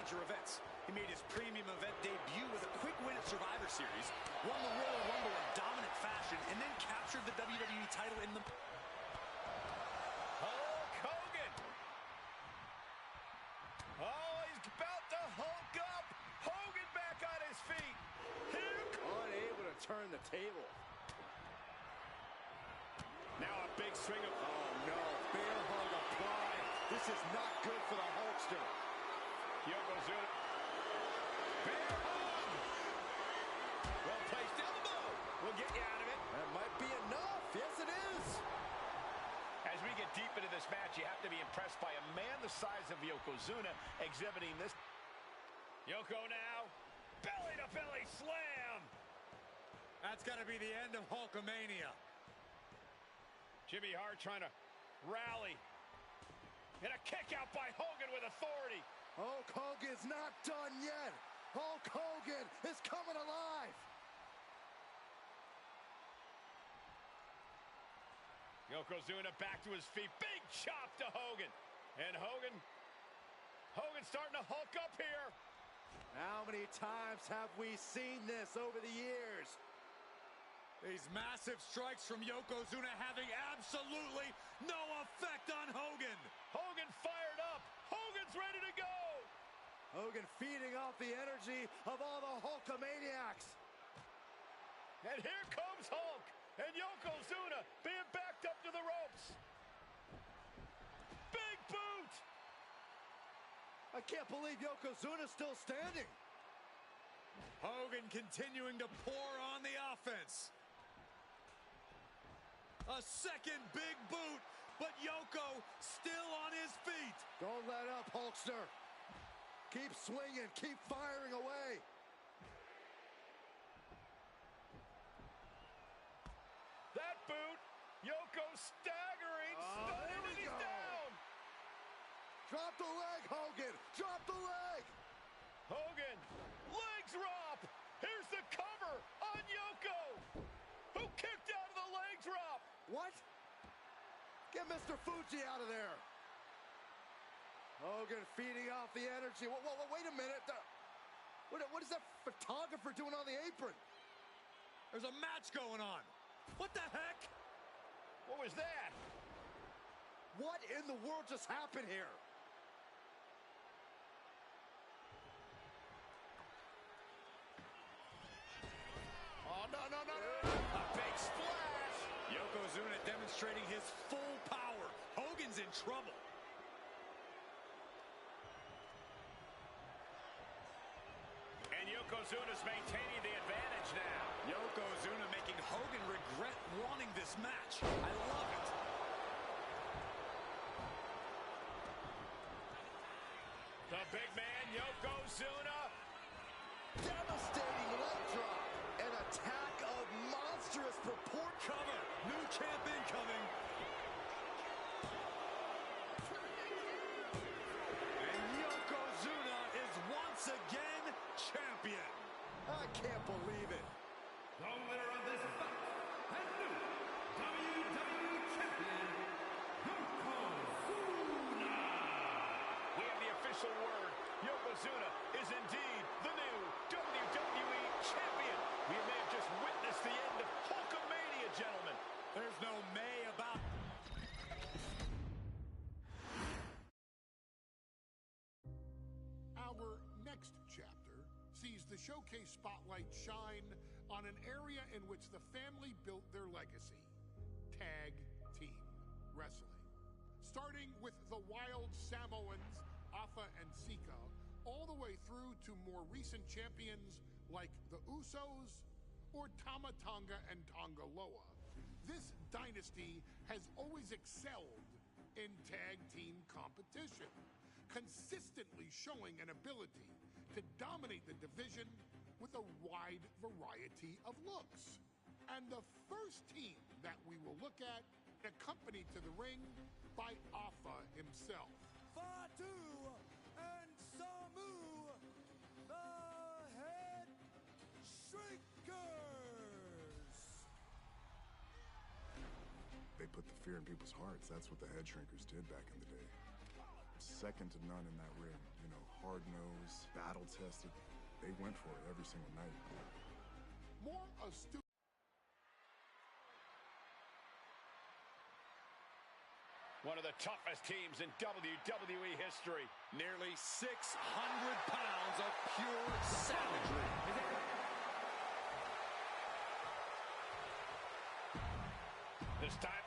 major events. He made his premium event debut with a quick win at Survivor Series, won the Royal Rumble in dominant fashion, and then captured the WWE title in the... Hulk Hogan! Oh, he's about to Hulk up! Hogan back on his feet! Unable to turn the table. Now a big string of... Oh no, bear hug applied. This is not good for the Hulkster. Yokozuna. Bear hug! Well-placed elbow. We'll get you out of it. That might be enough. Yes, it is. As we get deep into this match, you have to be impressed by a man the size of Yokozuna exhibiting this. Yoko now. Belly-to-belly slam. That's got to be the end of Hulkamania. Jimmy Hart trying to rally. And a kick out by Hogan with authority. Hulk Hogan's not done yet. Hulk Hogan is coming alive. Yokozuna back to his feet. Big chop to Hogan. And Hogan's starting to Hulk up here. How many times have we seen this over the years? These massive strikes from Yokozuna having absolutely no effect on Hogan. Hogan fired up. Hogan's ready to go. Hogan feeding off the energy of all the Hulkamaniacs. And here comes Hulk. And Yokozuna being backed up to the ropes. Big boot. I can't believe Yokozuna's still standing. Hogan continuing to pour on the offense. A second big boot, but Yoko still on his feet. Don't let up, Hulkster. Keep swinging, keep firing away. That boot, Yoko staggering, stunning, and he's down. Drop the leg, Hogan. Drop the leg. Hogan, leg drop. Here's the cover on Yoko, who kicked out of the leg drop. What? Get Mr. Fuji out of there. Hogan feeding off the energy. Whoa, wait a minute. What is that photographer doing on the apron? There's a match going on. What the heck? What was that? What in the world just happened here? Oh, no. A big splash. Yokozuna demonstrating his full power. Hogan's in trouble. And Yokozuna's maintaining the advantage now. Yokozuna making Hogan regret wanting this match. I love it. The big man, Yokozuna. Devastating leg drop. An attack of monstrous proport. Cover. New champ incoming. And Yokozuna is once again champion. I can't believe it. The winner of this bout and new WWE Champion, Yokozuna. We have the official word. Yokozuna is indeed the new WWE Champion. We may have just witnessed the end of Hulkamania, gentlemen. There's no may about... Our next chapter sees the showcase spotlight shine on an area in which the family built their legacy: tag team wrestling. Starting with the Wild Samoans, Afa and Sika, all the way through to more recent champions like the Usos or Tama Tonga and Tonga Loa. This dynasty has always excelled in tag team competition, consistently showing an ability to dominate the division with a wide variety of looks. And the first team that we will look at, accompanied to the ring by Afa himself. Fatu and Samu, the Head Shrinkers. They put the fear in people's hearts. That's what the Head Shrinkers did back in the day. second to none in that ring. You know, hard-nosed, battle-tested. They went for it every single night. More astute. One of the toughest teams in WWE history. Nearly 600 pounds of pure savagery. This time.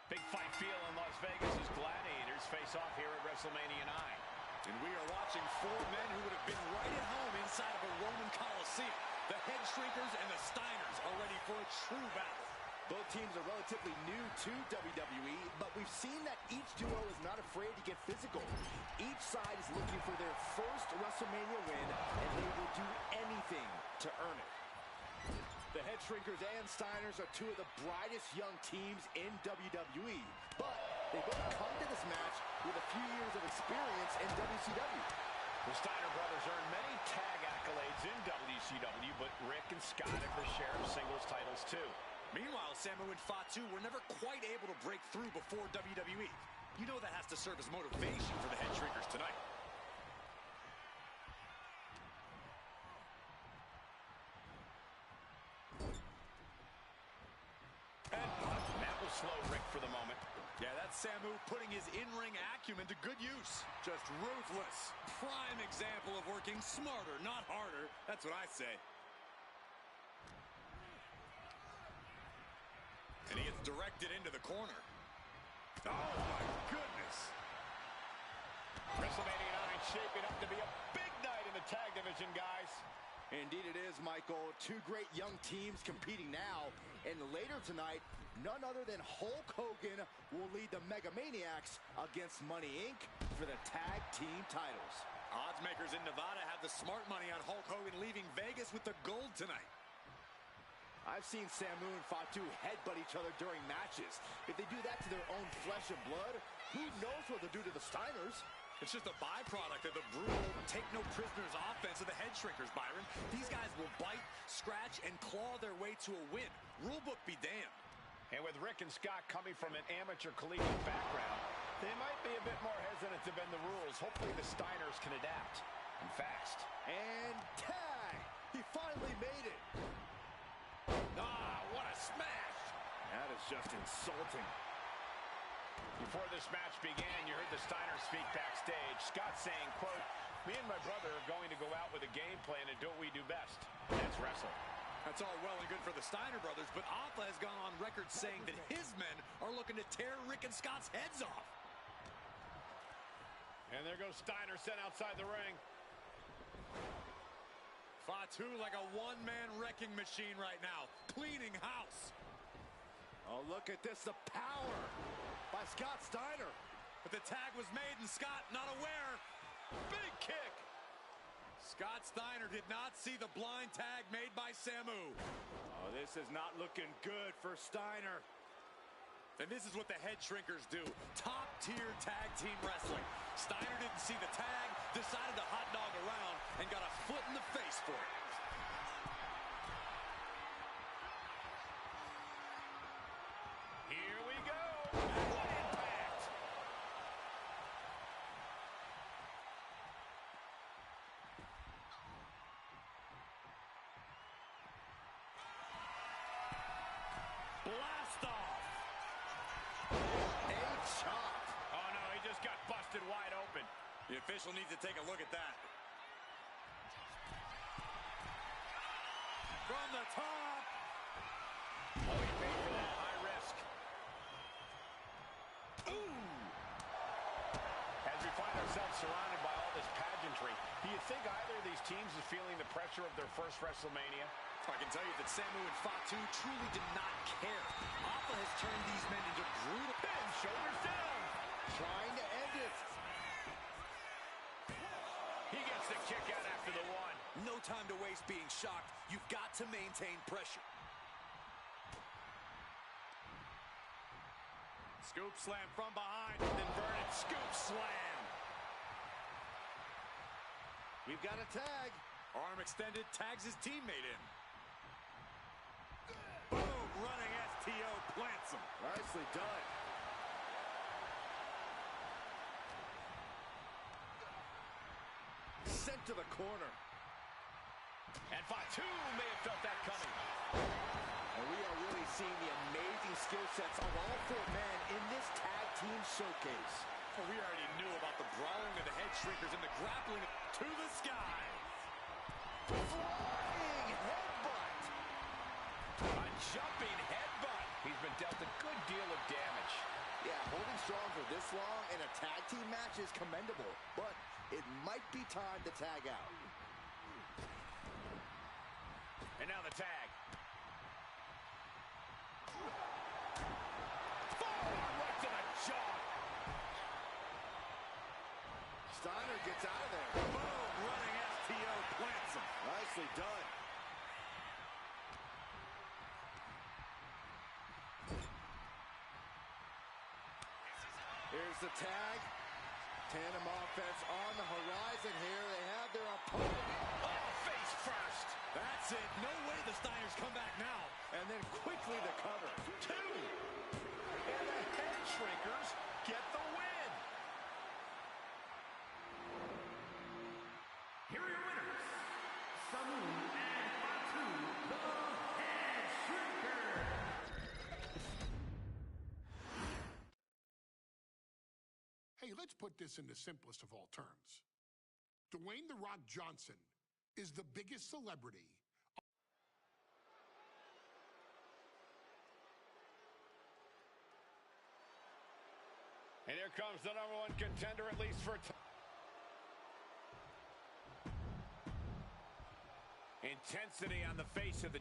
Big fight feel in Las Vegas as gladiators face off here at WrestleMania 9. And we are watching four men who would have been right at home inside of a Roman Coliseum. The Head Shrinkers and the Steiners are ready for a true battle. Both teams are relatively new to WWE, but we've seen that each duo is not afraid to get physical. Each side is looking for their first WrestleMania win, and they will do anything to earn it. The Head Shrinkers and Steiners are two of the brightest young teams in WWE, but they both come to this match with a few years of experience in WCW. The Steiner brothers earned many tag accolades in WCW, but Rick and Scott have their share of singles titles too. Meanwhile, Samu and Fatu were never quite able to break through before WWE. You know that has to serve as motivation for the Head Shrinkers tonight. And that will slow Rick for the moment. Yeah, that's Samu putting his in-ring acumen to good use. Just ruthless. Prime example of working smarter, not harder. That's what I say. And he gets directed into the corner. Oh, my goodness. WrestleMania 9 shaping up to be a big night in the tag division, guys. Indeed it is, Michael. Two great young teams competing now. And later tonight, none other than Hulk Hogan will lead the Mega Maniacs against Money Inc. for the tag team titles. Odds makers in Nevada have the smart money on Hulk Hogan leaving Vegas with the gold tonight. I've seen Samu and Fatu headbutt each other during matches. If they do that to their own flesh and blood, who knows what they'll do to the Steiners? It's just a byproduct of the brutal take-no-prisoners offense of the Head Shrinkers, Byron. These guys will bite, scratch, and claw their way to a win. Rulebook be damned. And with Rick and Scott coming from an amateur collegiate background, they might be a bit more hesitant to bend the rules. Hopefully the Steiners can adapt, and fast. And tag! He finally made it. Ah, what a smash! That is just insulting. Before this match began, you heard the Steiners speak backstage. Scott saying, quote, "Me and my brother are going to go out with a game plan and do what we do best. That's wrestle." That's all well and good for the Steiner brothers, but Alpha has gone on record saying that his men are looking to tear Rick and Scott's heads off. And there goes Steiner sent outside the ring. Fatu like a one-man wrecking machine right now, cleaning house. Oh, look at this, the power by Scott Steiner. But the tag was made and Scott not aware. Big kick. Scott Steiner did not see the blind tag made by Samu. Oh, this is not looking good for Steiner. And this is what the Head Shrinkers do. Top-tier tag team wrestling. Steiner didn't see the tag, decided to hot dog around, and got a foot in the face for it. Here we go. What impact! Blast off. A chop. Oh, no, he just got busted wide open. The official needs to take a look at that. From the top. Oh, he paid for that. High risk. Ooh. As we find ourselves surrounded by all this pageantry, do you think either of these teams is feeling the pressure of their first WrestleMania? I can tell you that Samu and Fatu truly did not care. Alpha has turned these men into brutal Pin, shoulders down. Trying to end it. He gets the kick out after the one. No time to waste being shocked. You've got to maintain pressure. Scoop slam from behind. Inverted scoop slam. We've got a tag. Arm extended, tags his teammate in. Boom, running STO plants him. Nicely done. Sent to the corner. And Fatu may have felt that coming. And we are really seeing the amazing skill sets of all four men in this tag team showcase. Well, we already knew about the brawling of the head shrinkers and the grappling to the sky. Flying headbutt. A jumping headbutt. He's been dealt a good deal of damage. Yeah, holding strong for this long in a tag team match is commendable, but it might be time to tag out. And now the tag. Forearm right to the jaw. Steiner gets out of there. Boom, running STO plants him. Nicely done. Here's the tag. Tandem offense on the horizon here. They have their opponent. Oh, face first. That's it. No way the Steiners come back now. And then quickly the cover. Two. And the head shrinkers get the win. Here are your winners, Samu and Fatu, the Head Shrinkers. Hey, let's put this in the simplest of all terms. Dwayne "The Rock" Johnson is the biggest celebrity. And here comes the #1 contender, at least for intensity on the face of the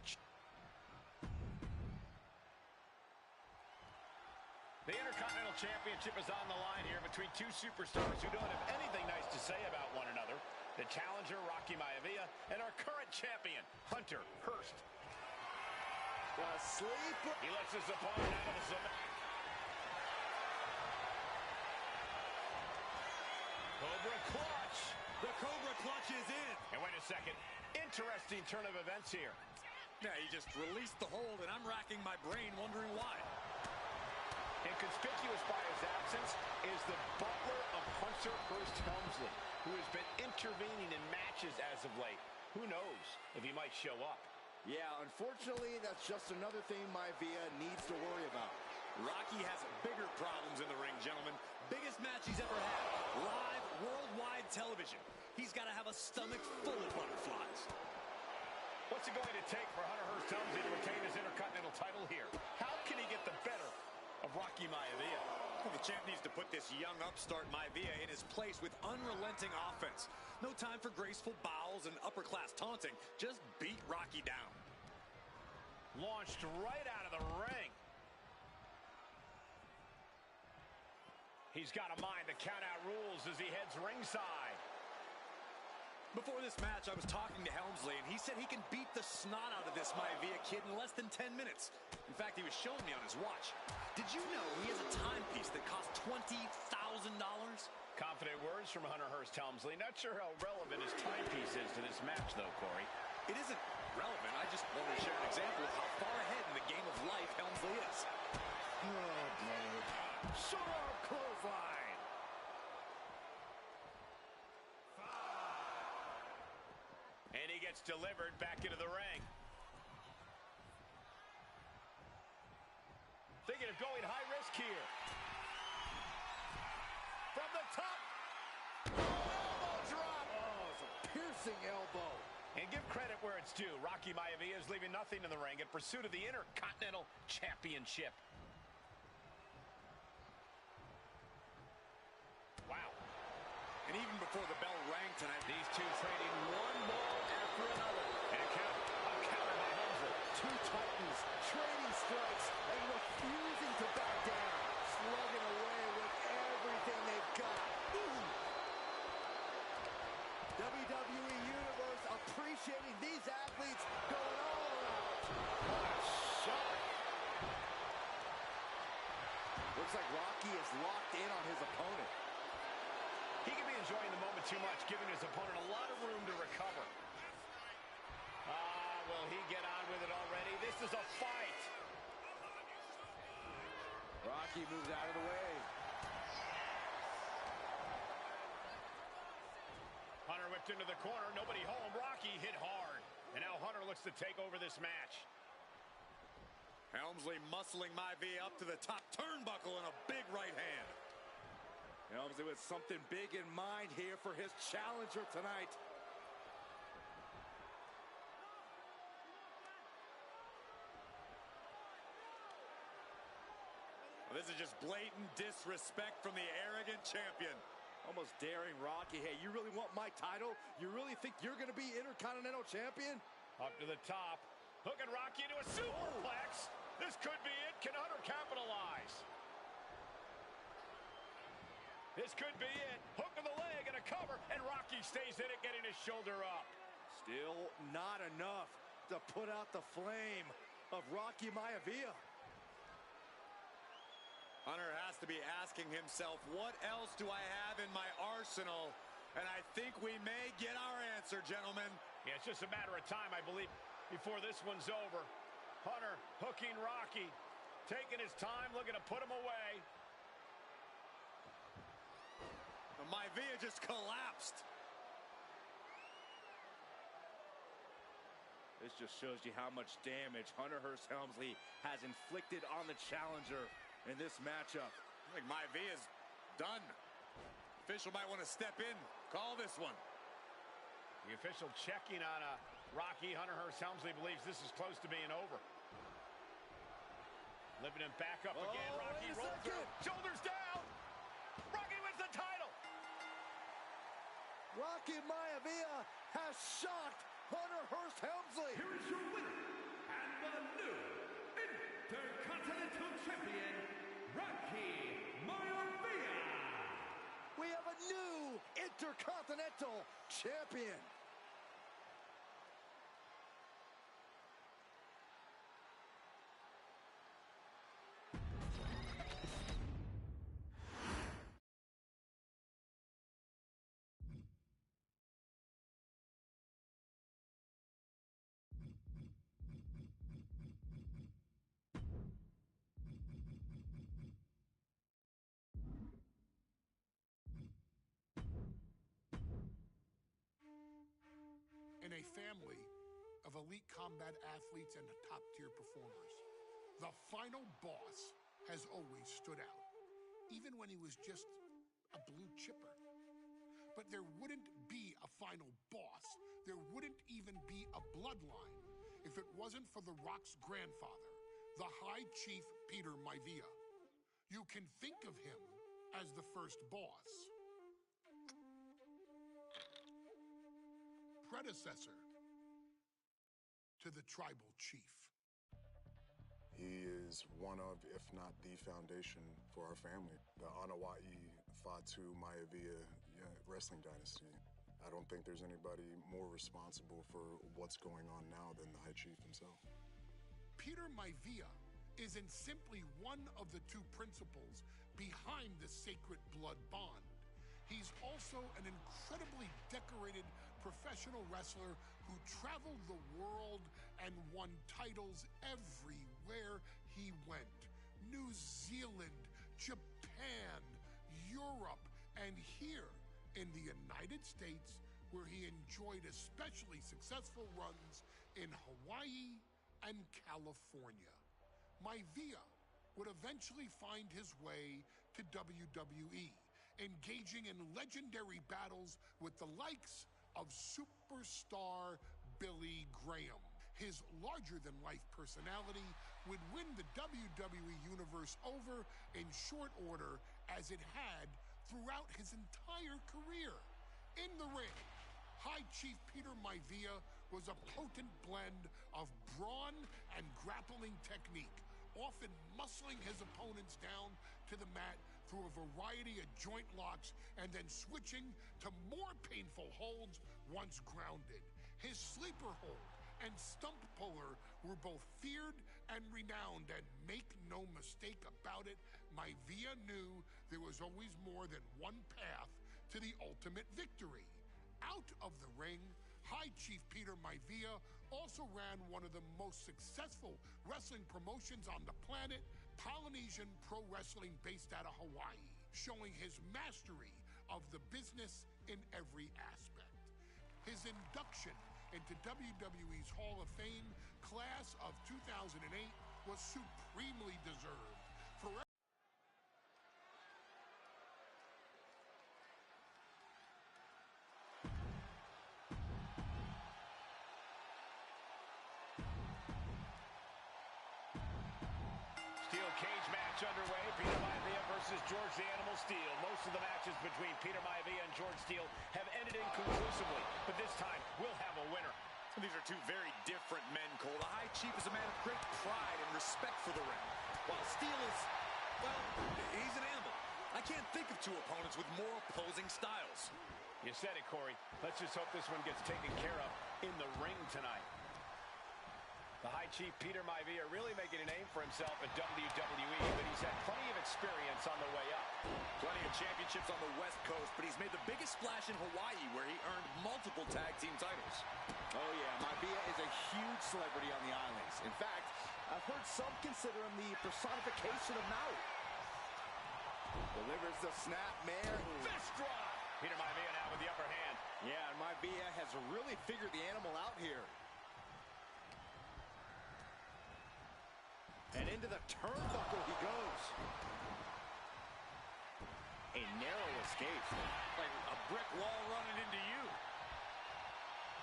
The Intercontinental Championship is on the line here between two superstars who don't have anything nice to say about one another. The challenger, Rocky Maivia, and our current champion, Hunter Hearst. The sleeper. He lets his opponent out of the zone. Cobra clutch. The Cobra clutch is in. And wait a second. Interesting turn of events here. Yeah, he just released the hold, and I'm racking my brain wondering why. Inconspicuous by his absence is the butler of Hunter Hearst Helmsley, who has been intervening in matches as of late. Who knows if he might show up. Yeah, unfortunately, that's just another thing Maivia needs to worry about. Rocky has bigger problems in the ring, gentlemen. Biggest match he's ever had. Live, worldwide television. He's got to have a stomach full of butterflies. What's it going to take for Hunter Hearst Helmsley to retain his Intercontinental title here? How can he get the better of Rocky Maivia? Well, the champ needs to put this young upstart Maivia in his place with unrelenting offense. No time for graceful bows and upper-class taunting. Just beat Rocky down. Launched right out of the ring. He's got a mind to count out rules as he heads ringside. Before this match, I was talking to Helmsley, and he said he can beat the snot out of this Maivia kid in less than 10 minutes. In fact, he was showing me on his watch. Did you know he has a timepiece that costs $20,000? Confident words from Hunter Hearst Helmsley. Not sure how relevant his timepiece is to this match, though, Corey. It isn't relevant. I just wanted to share an example of how far ahead in the game of life Helmsley is. Oh, boy. Short clothesline. And he gets delivered back into the ring. Thinking of going high risk here. From the top. Elbow drop. Oh, it's a piercing elbow. And give credit where it's due. Rocky Maivia is leaving nothing in the ring in pursuit of the Intercontinental Championship. Wow. And even before the bell rang tonight, These two trading one ball after another. And a counter by Helmsley. Two titans trading strikes and refusing to back down. Slugging away with everything they've got. Ooh. WWE Universe appreciating these athletes going all out. What a shot. Looks like Rocky is locked in on his opponent. He could be enjoying the moment too much, giving his opponent a lot of room to recover. Will he get on with it already? This is a fight. Rocky moves out of the way. Hunter whipped into the corner. Nobody home. Rocky hit hard. And now Hunter looks to take over this match. Helmsley muscling Maivia up to the top turnbuckle in a big right hand. Helmsley with something big in mind here for his challenger tonight. Well, this is just blatant disrespect from the arrogant champion. Almost daring Rocky. Hey, you really want my title? You really think you're going to be Intercontinental Champion? Up to the top. Hooking Rocky into a superplex. This could be it. Can Hunter capitalize? This could be it. Hook to the leg and a cover. And Rocky stays in it, getting his shoulder up. Still not enough to put out the flame of Rocky Maivia. Hunter has to be asking himself, what else do I have in my arsenal? And I think we may get our answer, gentlemen. Yeah, it's just a matter of time, I believe, before this one's over. Hunter hooking Rocky, taking his time, looking to put him away. Maivia just collapsed. This just shows you how much damage Hunter Hearst Helmsley has inflicted on the challenger in this matchup. I think Maivia's done. Official might want to step in, call this one. The official checking on Rocky. Hunter Hearst Helmsley believes this is close to being over. Lifting him back up again. Rocky rolls through. Shoulders down. Rocky wins the title. Rocky Maivia has shocked Hunter Hearst Helmsley. Here is your winner and the new Intercontinental Champion, Rocky Maivia. We have a new Intercontinental Champion. In a family of elite combat athletes and top-tier performers, the final boss has always stood out, even when he was just a blue chipper. But there wouldn't be a final boss. There wouldn't even be a bloodline if it wasn't for The Rock's grandfather, the High Chief Peter Maivia. You can think of him as the first boss, predecessor to the tribal chief. He is one of, if not the foundation for our family. The Anoa'i Fatu Maivia wrestling dynasty. I don't think there's anybody more responsible for what's going on now than the High Chief himself. Peter Maivia isn't simply one of the two principals behind the sacred blood bond. He's also an incredibly decorated professional wrestler who traveled the world and won titles everywhere he went. New Zealand, Japan, Europe, and here in the United States, where he enjoyed especially successful runs in Hawaii and California. Maivia would eventually find his way to WWE, engaging in legendary battles with the likes of superstar Billy Graham. His larger-than-life personality would win the WWE Universe over in short order, as it had throughout his entire career. In the ring, High Chief Peter Maivia was a potent blend of brawn and grappling technique, often muscling his opponents down to the mat through a variety of joint locks and then switching to more painful holds once grounded. His sleeper hold and stump puller were both feared and renowned, and make no mistake about it, Maivia knew there was always more than one path to the ultimate victory. Out of the ring, High Chief Peter Maivia also ran one of the most successful wrestling promotions on the planet, Polynesian pro wrestling based out of Hawaii, showing his mastery of the business in every aspect. His induction into WWE's Hall of Fame class of 2008 was supremely deserved. Steel cage match underway. Peter Maivia versus George the Animal Steele. Most of the matches between Peter Maivia and George Steele have ended inconclusively, but this time we'll have a winner. These are two very different men, Cole. The High Chief is a man of great pride and respect for the ring, while Steele is, well, he's an animal. I can't think of two opponents with more opposing styles. You said it, Corey. Let's just hope this one gets taken care of in the ring tonight. The High Chief, Peter Maivia, really making a name for himself at WWE, but he's had plenty of experience on the way up. Plenty of championships on the West Coast, but he's made the biggest splash in Hawaii, where he earned multiple tag team titles. Oh yeah, Maivia is a huge celebrity on the islands. In fact, I've heard some consider him the personification of Maui. Delivers the snap, man. Fist drop! Peter Maivia now with the upper hand. Yeah, and Maivia has really figured the animal out here. And into the turnbuckle he goes. A narrow escape. Like a brick wall running into you.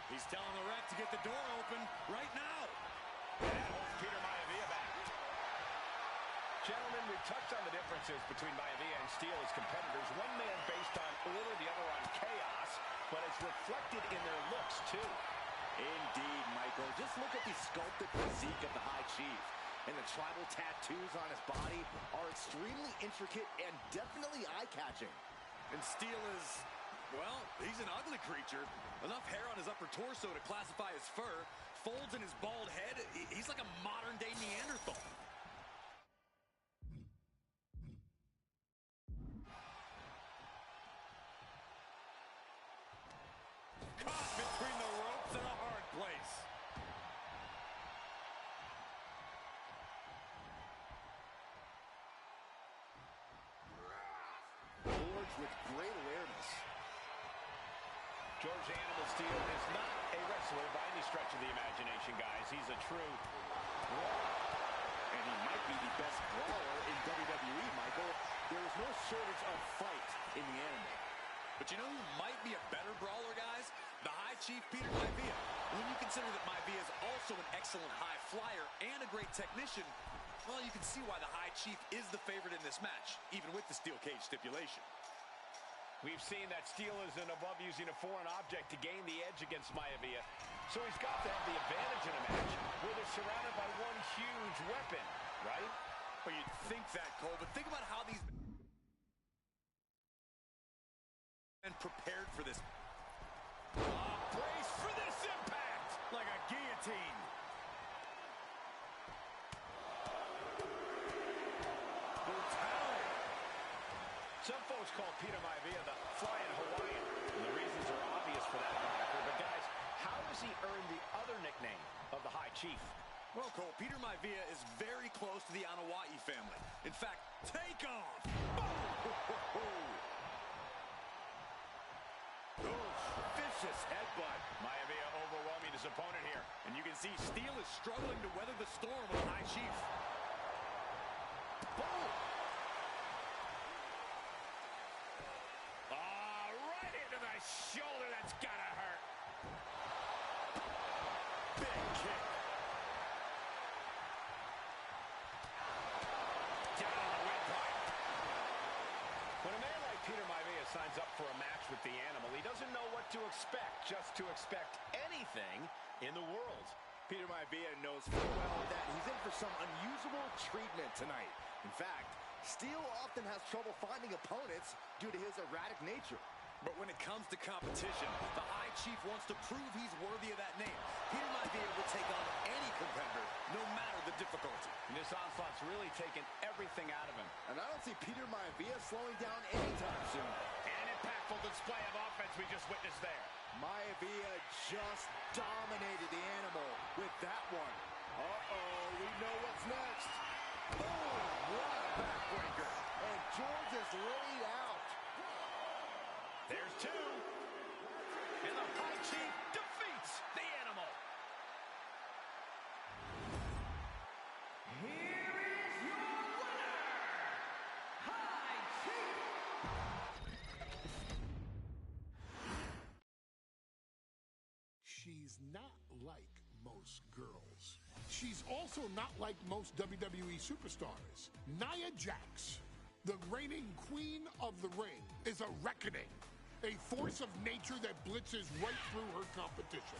He's telling the ref to get the door open right now. And that holds Peter Maivia back. Gentlemen, we've touched on the differences between Maivia and Steele as competitors. One man based on order, the other on chaos, but it's reflected in their looks, too. Indeed, Michael. Just look at the sculpted physique of the High Chief. And the tribal tattoos on his body are extremely intricate and definitely eye-catching. And Steele is, well, he's an ugly creature. Enough hair on his upper torso to classify as fur. Folds in his bald head. He's like a modern-day Neanderthal. Caught between the ropes and a hard place. With great awareness. George the Animal Steele is not a wrestler by any stretch of the imagination, guys. He's a true brawler. And he might be the best brawler in WWE, Michael. There is no shortage of fight in the animal. But you know who might be a better brawler, guys? The High Chief, Peter Maivia. When you consider that Maivia is also an excellent high flyer and a great technician, well, you can see why the High Chief is the favorite in this match, even with the steel cage stipulation. We've seen that Steele isn't above using a foreign object to gain the edge against Maivia. So he's got to have the advantage in a match where they're surrounded by one huge weapon, right? Well, you'd think that, Cole, but think about how these men prepared for this. Brace for this impact! Like a guillotine. Some folks call Peter Maivia the Flying Hawaiian, and the reasons are obvious for that moniker. But guys, how does he earn the other nickname of the High Chief? Well, Cole, Peter Maivia is very close to the Anawa'i family. In fact, take off! Vicious headbutt. Maivia overwhelming his opponent here. And you can see Steele is struggling to weather the storm with the High Chief. Boom! Right into the shoulder. That's gotta hurt. Big kick. Down on the windpipe. When a man like Peter Maivia signs up for a match with the animal, he doesn't know what to expect, just to expect anything in the world. Peter Maivia knows full well that he's in for some unusual treatment tonight. In fact, Steele often has trouble finding opponents due to his erratic nature. But when it comes to competition, the High Chief wants to prove he's worthy of that name. Peter Maivia will take on any competitor, no matter the difficulty. And this onslaught's really taken everything out of him. And I don't see Peter Maivia slowing down anytime soon. And an impactful display of offense we just witnessed there. Maivia just dominated the animal with that one. Uh-oh, we know what's next. Boom! she's not like most girls. She's also not like most WWE superstars. Nia Jax, the reigning queen of the ring, is a reckoning, a force of nature that blitzes right through her competition.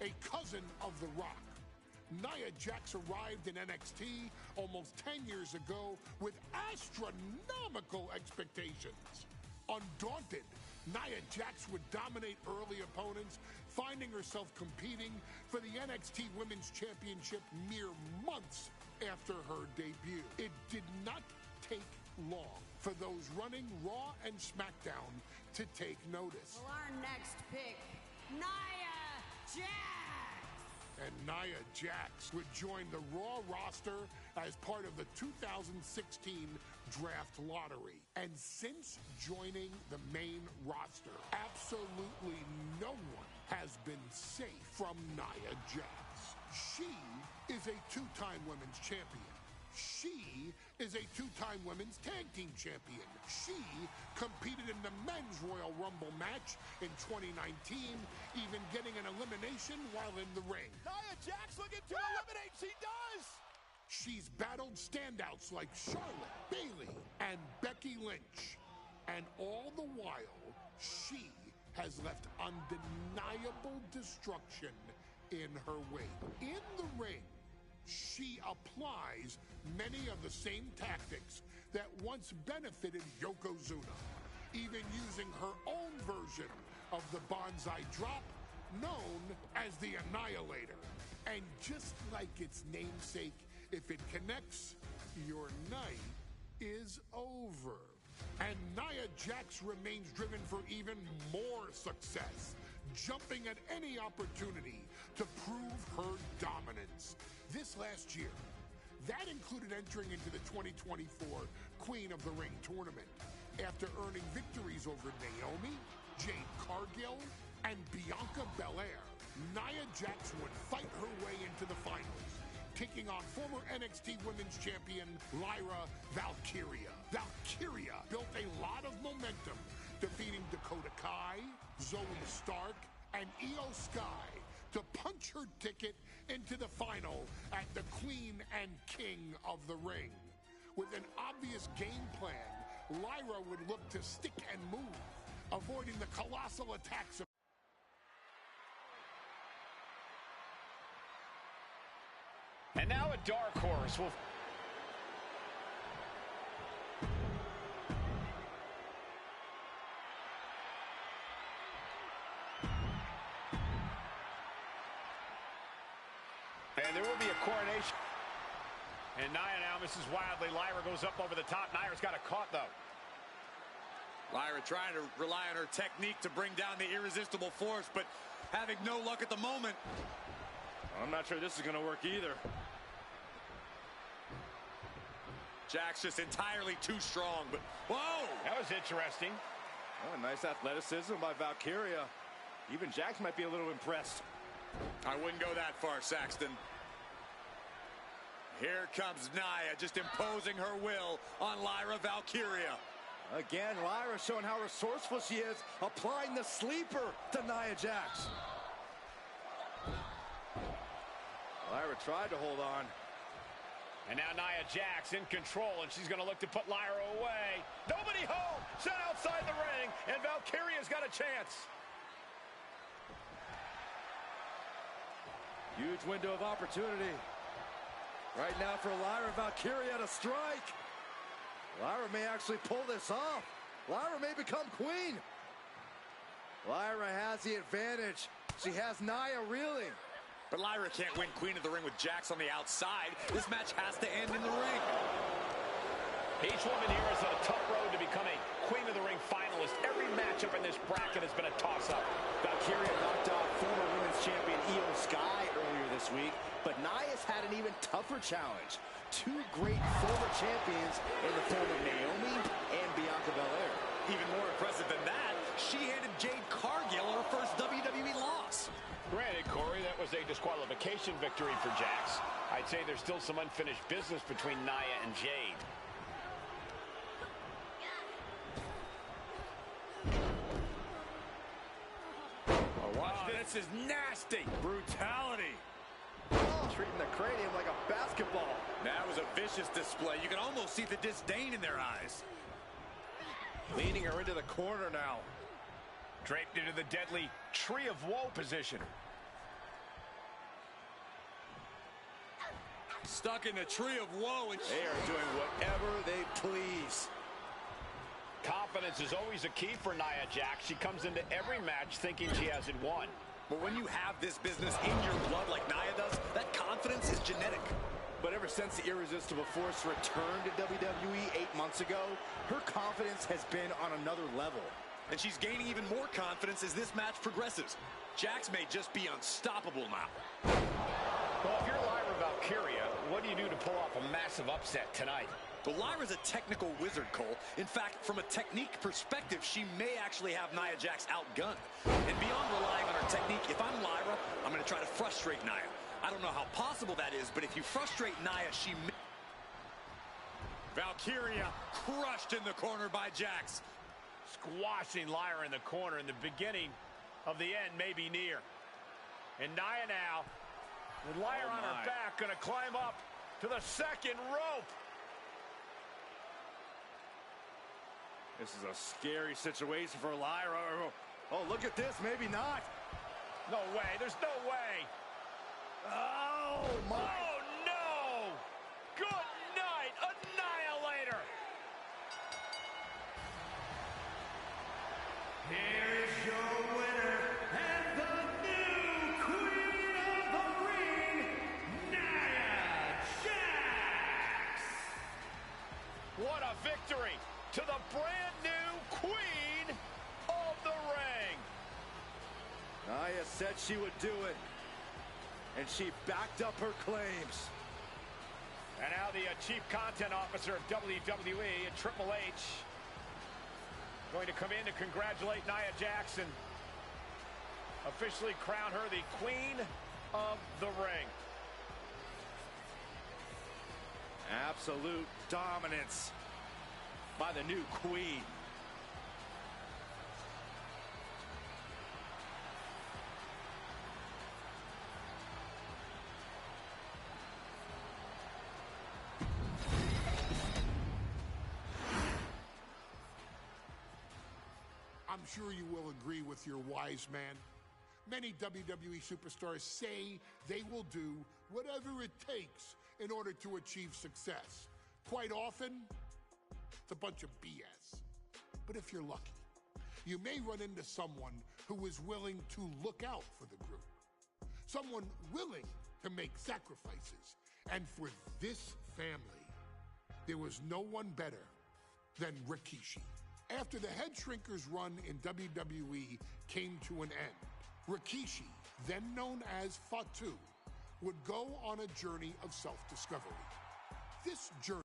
A cousin of The Rock, Nia Jax arrived in NXT almost 10 years ago with astronomical expectations. Undaunted, Nia Jax would dominate early opponents, finding herself competing for the NXT Women's Championship mere months after her debut. It did not take long for those running Raw and SmackDown to take notice. Well, our next pick, Nia Jax. And Nia Jax would join the Raw roster as part of the 2016 Draft Lottery. And since joining the main roster, absolutely no one has been safe from Nia Jax. She is a two-time women's champion. She is a two-time women's tag team champion. She competed in the men's Royal Rumble match in 2019, even getting an elimination while in the ring. Nia Jax looking to eliminate. She does. She's battled standouts like Charlotte, Bayley, and Becky Lynch. And all the while, she has left undeniable destruction in her wake. In the ring, she applies many of the same tactics that once benefited Yokozuna, even using her own version of the Banzai drop, known as the Annihilator. And just like its namesake, if it connects, your night is over. And Nia Jax remains driven for even more success, jumping at any opportunity to prove her dominance. This last year, that included entering into the 2024 Queen of the Ring tournament after earning victories over Naomi, Jade Cargill, and Bianca Belair. Nia Jax would fight her way into the finals, taking on former NXT Women's Champion Lyra Valkyria. Valkyria built a lot of momentum, defeating Dakota Kai, Zoe Stark, and Io Sky to punch her ticket into the final at the Queen and King of the Ring. With an obvious game plan, Lyra would look to stick and move, avoiding the colossal attacks of And now a dark horse will... And there will be a coronation. And Nia now misses wildly. Lyra goes up over the top. Nia's got it caught, though. Lyra trying to rely on her technique to bring down the irresistible force, but having no luck at the moment. I'm not sure this is going to work either. Jax just entirely too strong, but whoa! That was interesting. Oh, nice athleticism by Valkyria. Even Jax might be a little impressed. I wouldn't go that far, Saxton. Here comes Nia, just imposing her will on Lyra Valkyria. Again, Lyra showing how resourceful she is, applying the sleeper to Nia Jax. Lyra tried to hold on. And now Nia Jax in control, and she's going to look to put Lyra away. Nobody home! Set outside the ring, and Valkyria's got a chance. Huge window of opportunity. Right now for Lyra Valkyria to strike. Lyra may actually pull this off. Lyra may become queen. Lyra has the advantage. She has Nia reeling. But Lyra can't win Queen of the Ring with Jax on the outside. This match has to end in the ring. Each woman here is on a tough road to become a Queen of the Ring finalist. Every matchup in this bracket has been a toss-up. Valkyria knocked off former women's champion Io Sky earlier this week, but Nia's had an even tougher challenge. Two great former champions in the form of Naomi and Bianca Belair. Even more impressive than that, she handed Jade Cargill her first WWE loss. Granted, Corey, that was a disqualification victory for Jax. I'd say there's still some unfinished business between Nia and Jade. Oh, watch this. this is nasty. Brutality. Treating the cranium like a basketball. That was a vicious display. You can almost see the disdain in their eyes. Leaning her into the corner now. Draped into the deadly Tree of Woe position. Stuck in the Tree of Woe. And they are doing whatever they please. Confidence is always a key for Nia Jax. She comes into every match thinking she hasn't won. But when you have this business in your blood like Nia does, that confidence is genetic. But ever since the Irresistible Force returned to WWE 8 months ago, her confidence has been on another level. And she's gaining even more confidence as this match progresses. Jax may just be unstoppable now. Well, if you're Lyra Valkyria, what do you do to pull off a massive upset tonight? Well, Lyra's a technical wizard, Cole. In fact, from a technique perspective, she may actually have Nia Jax outgunned. And beyond relying on her technique, if I'm Lyra, I'm going to try to frustrate Nia. I don't know how possible that is, but if you frustrate Nia, she may... Valkyria crushed in the corner by Jax. Squashing Lyra in the corner, and the beginning of the end may be near. And Nia now, with Lyra on her back, going to climb up to the second rope. This is a scary situation for Lyra. Oh, look at this. Maybe not. No way. There's no way. Oh, my. Oh, no. Good night, Annihilator. Here is your winner and the new Queen of the Ring, Nia Jax. What a victory to the brand new Queen of the Ring. Nia said she would do it, and she backed up her claims. And now the Chief Content Officer of WWE and Triple H going to come in to congratulate Nia Jax, officially crown her the Queen of the Ring. Absolute dominance by the new Queen. I'm sure you will agree with your wise man. Many WWE superstars say they will do whatever it takes in order to achieve success. Quite often, it's a bunch of BS. But if you're lucky, you may run into someone who is willing to look out for the group. Someone willing to make sacrifices. And for this family, there was no one better than Rikishi. After the Head Shrinkers run in WWE came to an end, Rikishi, then known as Fatu, would go on a journey of self-discovery. This journey...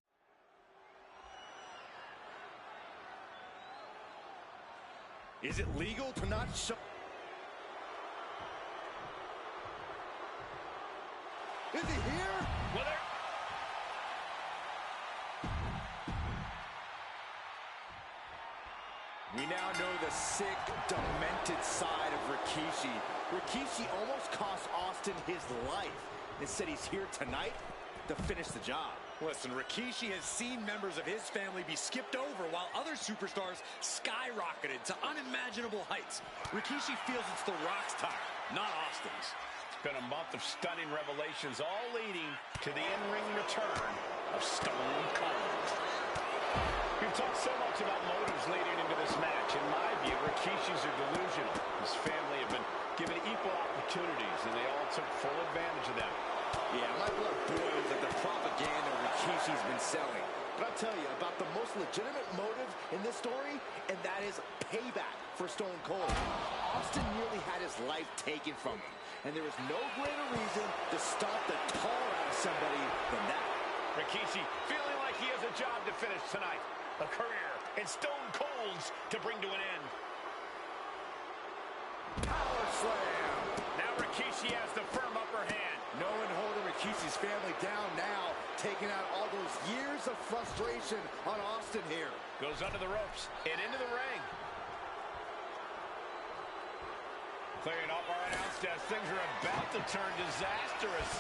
Is it legal to not show... Is he here? Well, we now know the sick, demented side of Rikishi. Rikishi almost cost Austin his life. Instead, he's here tonight to finish the job. Listen, Rikishi has seen members of his family be skipped over while other superstars skyrocketed to unimaginable heights. Rikishi feels it's The Rock's time, not Austin's. it's been a month of stunning revelations, all leading to the in-ring return of Stone Cold. We've talked so much about motives leading into this match. In my view, Rikishi's are delusional. His family have been given equal opportunities, and they all took full advantage of them. Yeah, my blood boils at the propaganda Rikishi's been selling. But I'll tell you about the most legitimate motive in this story, and that is payback for Stone Cold. Austin nearly had his life taken from him, and there is no greater reason to stomp the tar out of somebody than that. Rikishi feeling like he has a job to finish tonight. A career in Stone Cold's to bring to an end. Power slam. Now Rikishi has the firm upper hand. No one holding Rikishi's family down now, taking out all those years of frustration on Austin here. Goes under the ropes and into the ring. Clearing up our announce desk. Things are about to turn disastrous.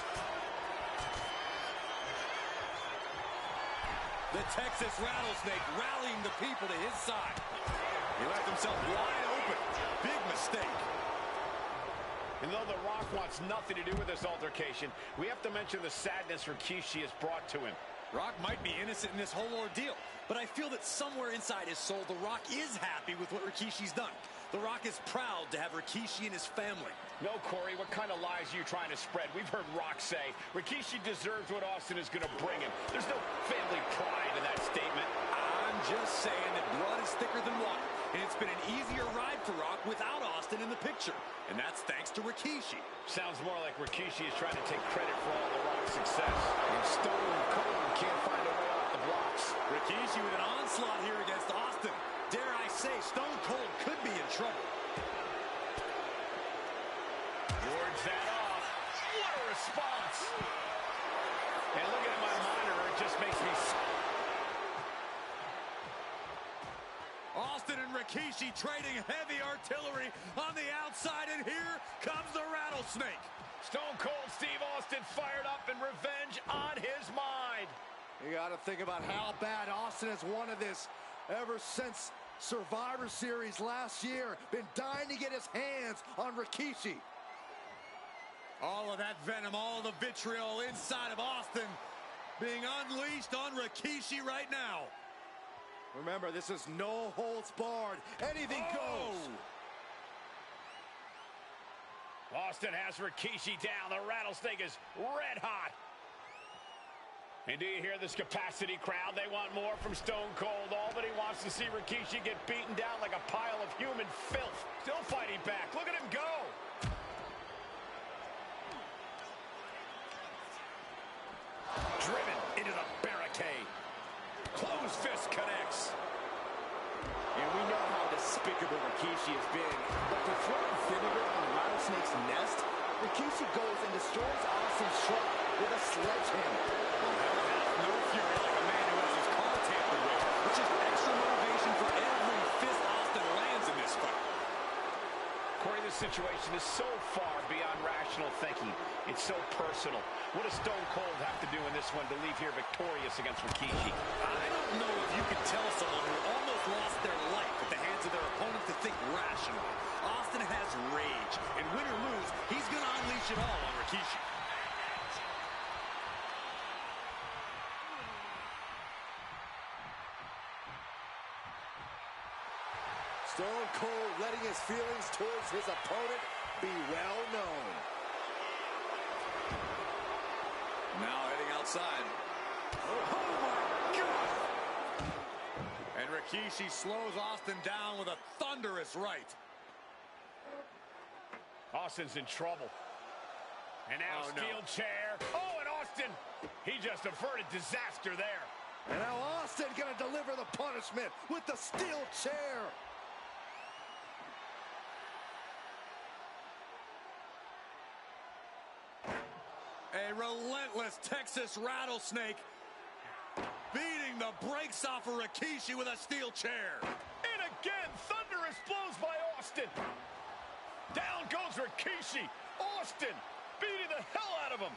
The Texas Rattlesnake rallying the people to his side. He left himself wide open. Big mistake. And though The Rock wants nothing to do with this altercation, we have to mention the sadness Rikishi has brought to him. Rock might be innocent in this whole ordeal, but I feel that somewhere inside his soul, The Rock is happy with what Rikishi's done. The Rock is proud to have Rikishi and his family. No, Corey, what kind of lies are you trying to spread? We've heard Rock say Rikishi deserves what Austin is going to bring him. There's no family pride in that statement. I'm just saying that blood is thicker than water, and it's been an easier ride for Rock without Austin in the picture, and that's thanks to Rikishi. Sounds more like Rikishi is trying to take credit for all the Rock's success. And Stone Cold can't find a way off the blocks. Rikishi with an onslaught here against Austin. Dare I say, Stone Cold could be in trouble. Wards that off. What a response. And looking at my monitor, it just makes me... Austin and Rikishi trading heavy artillery on the outside, and here comes the Rattlesnake. Stone Cold Steve Austin fired up and revenge on his mind. You got to think about how bad Austin has wanted this ever since Survivor Series last year. Been dying to get his hands on Rikishi. All of that venom, all the vitriol inside of Austin being unleashed on Rikishi right now. Remember, this is no holds barred. Anything goes. Austin has Rikishi down. The Rattlesnake is red hot. And do you hear this capacity crowd? They want more from Stone Cold. Albany wants to see Rikishi get beaten down like a pile of human filth. Still fighting back. Look at him go. Driven into the barricade. Closed fist connects. And we know how despicable Rikishi has been. But to throw a vinegar on the Rattlesnake's nest, Rikishi goes and destroys Austin's truck with a sledgehammer. No fury like a man who has his car tampered with, which is extra motivation for every fist Austin lands in this fight. Corey, this situation is so far beyond rational thinking. It's so personal. What does Stone Cold have to do in this one to leave here victorious against Rikishi? I don't know if you could tell someone who almost lost their life at the hands of their opponent to think rationally. Austin has rage, and win or lose, he's going to unleash it all on Rikishi. Stone Cold letting his feelings towards his opponent be well known. Now heading outside. Oh my God! And Rikishi slows Austin down with a thunderous right. Austin's in trouble. And now steel chair. Oh, and Austin, he just averted disaster there. And now Austin gonna deliver the punishment with the steel chair. A relentless Texas Rattlesnake beating the brakes off of Rikishi with a steel chair. And again, thunderous blows by Austin. Down goes Rikishi. Austin beating the hell out of him.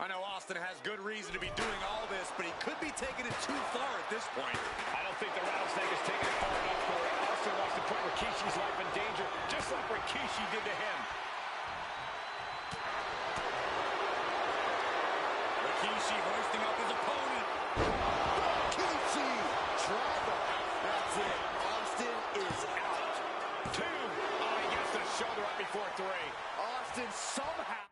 I know Austin has good reason to be doing all this, but he could be taking it too far at this point. I don't think the Rattlesnake is taking it far enough for it. Austin wants to put Rikishi's life in danger, just like Rikishi did to him. Rikishi hoisting up his opponent. Rikishi, trouble. That's it. Austin is out. 2. Oh, he gets the shoulder up before 3. Austin somehow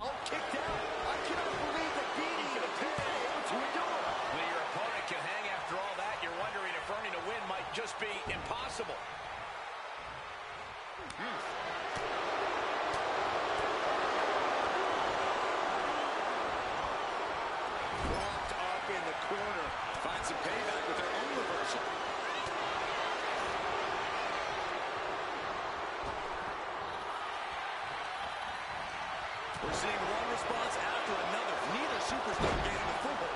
Oh, kicked out. I cannot believe that beating is able to endure. When your opponent can hang after all that, you're wondering if earning a win might just be impossible. Propped up in the corner. Find some payback with their own reversal. We're seeing one response after another. Neither superstar gaining a foothold.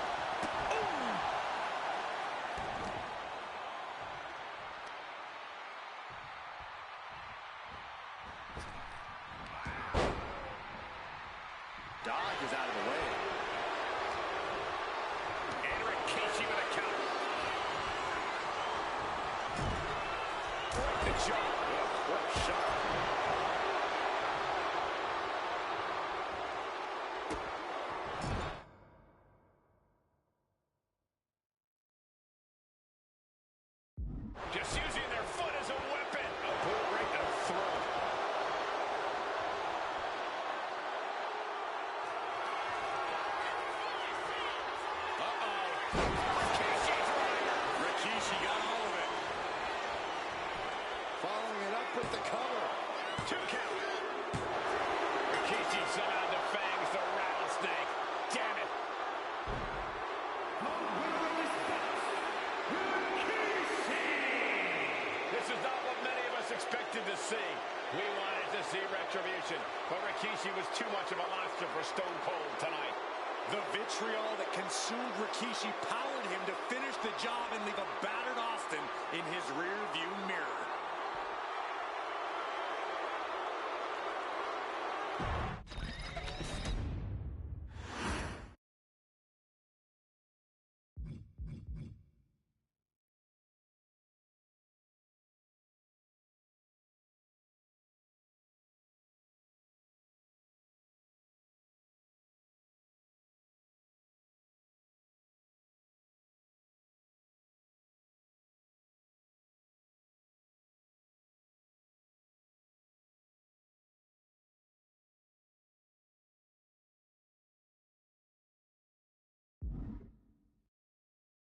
Dodge is out of the way. And Rikishi with a counter. The jump. What a shot. Just using their foot as a weapon. A boot right to the throat. Rikishi's right. Rikishi got all of it. Following it up with the cover. 2 count. Rikishi somehow defangs the rattlesnake. Damn it. This is not what many of us expected to see. We wanted to see retribution, but Rikishi was too much of a monster for Stone Cold tonight. The vitriol that consumed Rikishi powered him to finish the job and leave a battered Austin in his rear-view mirror.